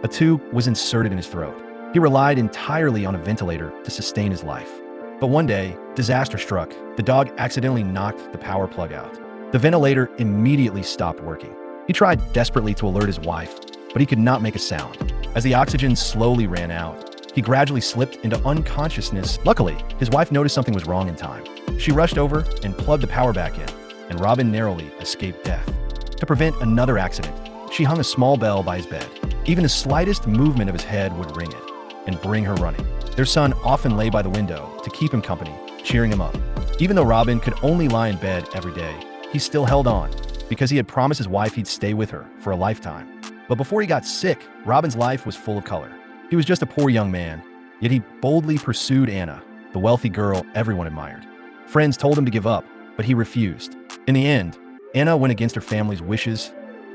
A tube was inserted in his throat. He relied entirely on a ventilator to sustain his life. But one day, disaster struck. The dog accidentally knocked the power plug out. The ventilator immediately stopped working. He tried desperately to alert his wife, but he could not make a sound. As the oxygen slowly ran out, he gradually slipped into unconsciousness. Luckily, his wife noticed something was wrong in time. She rushed over and plugged the power back in, and Robin narrowly escaped death. To prevent another accident, she hung a small bell by his bed. Even the slightest movement of his head would ring it and bring her running. Their son often lay by the window to keep him company, cheering him up. Even though Robin could only lie in bed every day, he still held on because he had promised his wife he'd stay with her for a lifetime. But before he got sick, Robin's life was full of color. He was just a poor young man, yet he boldly pursued Anna, the wealthy girl everyone admired. Friends told him to give up, but he refused. In the end, Anna went against her family's wishes.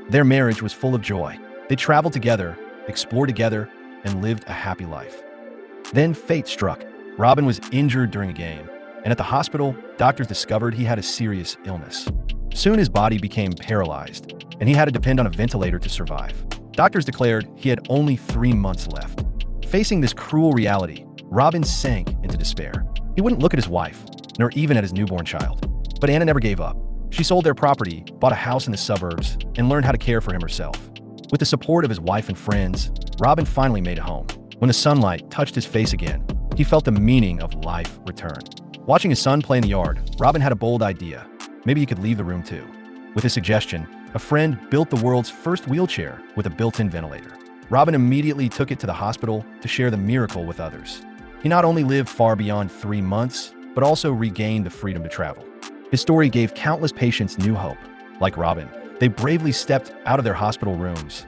Their marriage was full of joy. They traveled together, explored together, and lived a happy life. Then fate struck. Robin was injured during a game, and at the hospital, doctors discovered he had a serious illness. Soon his body became paralyzed, and he had to depend on a ventilator to survive. Doctors declared he had only 3 months left. Facing this cruel reality, Robin sank into despair. He wouldn't look at his wife, nor even at his newborn child. But Anna never gave up. She sold their property, bought a house in the suburbs, and learned how to care for him herself. With the support of his wife and friends, Robin finally made it home. When the sunlight touched his face again, he felt the meaning of life return. Watching his son play in the yard, Robin had a bold idea. Maybe he could leave the room too. With his suggestion, a friend built the world's first wheelchair with a built-in ventilator. Robin immediately took it to the hospital to share the miracle with others. He not only lived far beyond 3 months, but also regained the freedom to travel. His story gave countless patients new hope. Like Robin, they bravely stepped out of their hospital rooms